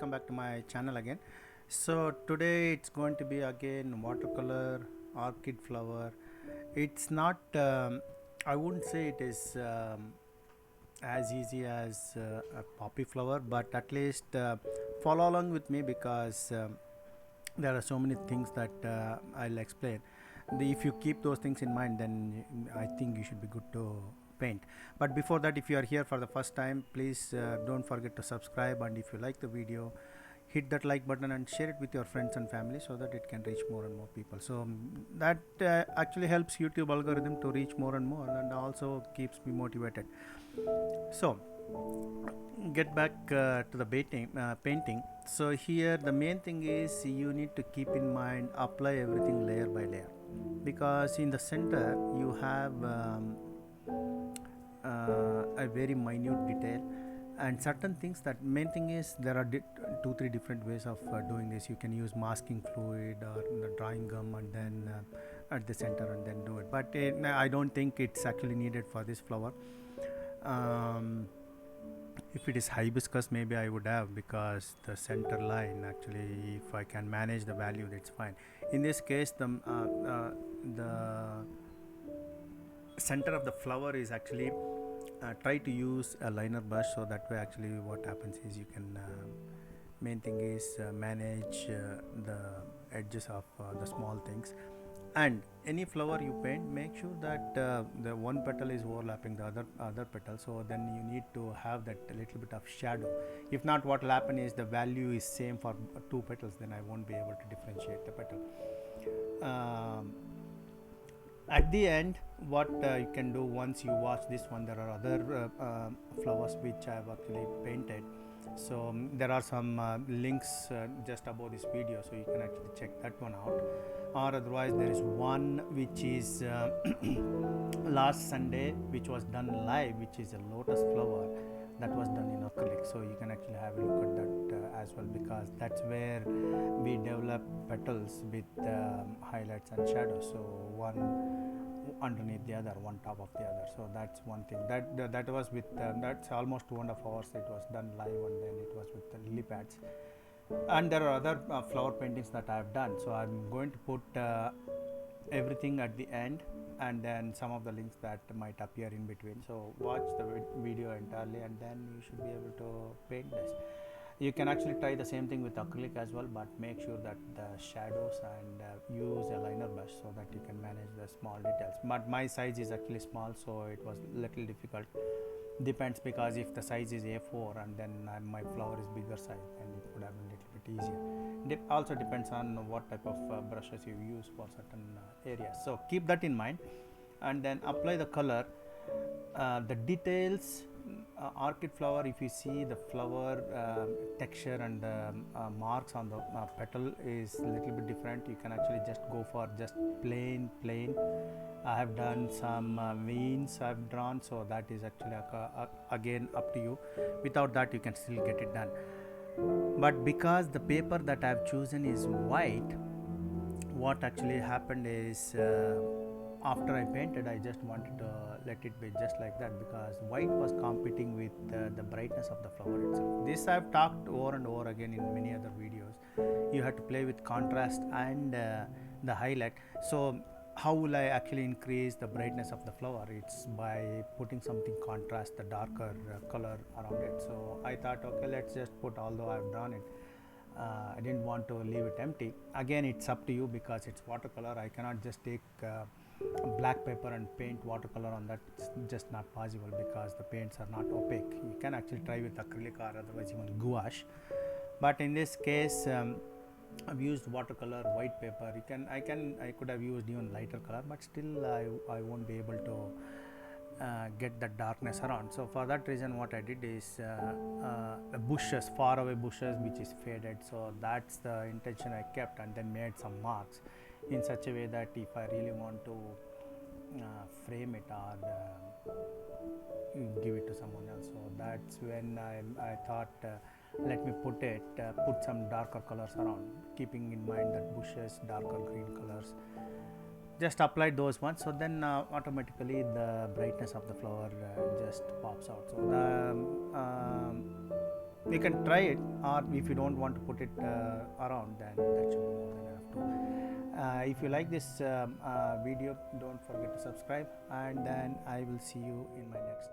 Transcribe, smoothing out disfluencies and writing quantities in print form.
welcome back to my channel again. So today it's going to be again watercolor orchid flower. It's not I wouldn't say it is as easy as a poppy flower, but at least follow along with me because there are so many things that I'll explain. If you keep those things in mind, then I think you should be good to paint. But before that, if you are here for the first time, please don't forget to subscribe, and if you like the video, hit that like button and share it with your friends and family so that it can reach more and more people. So that actually helps YouTube algorithm to reach more and more, and also keeps me motivated. So get back to the painting. So here the main thing is you need to keep in mind apply everything layer by layer, because in the center you have a very minute detail and certain things. That main thing is there are 2-3 different ways of doing this. You can use masking fluid or the drawing gum and then at the center and then do it, but I don't think it's actually needed for this flower. um, if it is hibiscus, maybe I would have, because the center line actually, if I can manage the value, that's fine. In this case, the center of the flower is actually try to use a liner brush, so that way actually what happens is you can main thing is manage the edges of the small things. And any flower you paint, make sure that the one petal is overlapping the other petal, so then you need to have that a little bit of shadow. If not, what will happen is the value is same for two petals, then I won't be able to differentiate the petal. At the end, what you can do, once you watch this one, there are other flowers which I have actually painted. So there are some links just above this video, so you can actually check that one out. Or otherwise, there is one which is last Sunday, which was done live, which is a lotus flower that was done in acrylic. So you can actually have a look at that as well, because that's where we develop petals with highlights and shadows. So one underneath the other, one top of the other. So that's one thing that was with that's almost 2.5 hours. It was done live, and then it was with the lily pads. And there are other flower paintings that I have done. So I'm going to put everything at the end, and then some of the links that might appear in between. So watch the video entirely, and then you should be able to paint this. You can actually try the same thing with acrylic as well, but make sure that the shadows and use a liner brush so that you can manage the small details. But my size is actually small, so it was little difficult. Depends, because if the size is A4 and then my flower is bigger size, then it would have been a little bit easier. Also depends on what type of brushes you use for certain areas. So keep that in mind, and then apply the color. The details, orchid flower, if you see the flower texture and marks on the petal is a little bit different. You can actually just go for just plain. I have done some veins I've drawn, so that is actually again up to you. Without that, you can still get it done. But because the paper that I've chosen is white, what actually happened is after I painted, I just wanted to let it be just like that, because white was competing with the brightness of the flower itself. This I've talked over and over again in many other videos. You have to play with contrast and the highlight. So how will I actually increase the brightness of the flower? It's by putting something contrast, the darker color around it. So I thought, okay, let's just put, although I've drawn it, I didn't want to leave it empty. Again, it's up to you, because it's watercolor. I cannot just take black paper and paint watercolor on that. It's just not possible, because the paints are not opaque. You can actually try with acrylic or otherwise even gouache, but in this case I've used watercolor, white paper. I could have used even lighter color, but still I won't be able to get that darkness around. So for that reason, what I did is bushes, far away bushes which is faded. So that's the intention I kept, and then made some marks in such a way that if I really want to frame it or give it to someone else, so that's when I thought, let me put some darker colors around, keeping in mind that bushes, darker green colors. Just apply those ones, so then automatically the brightness of the flower just pops out. So the You can try it, or if you don't want to put it around, then that should be more than enough too. If you like this video, don't forget to subscribe, and then I will see you in my next.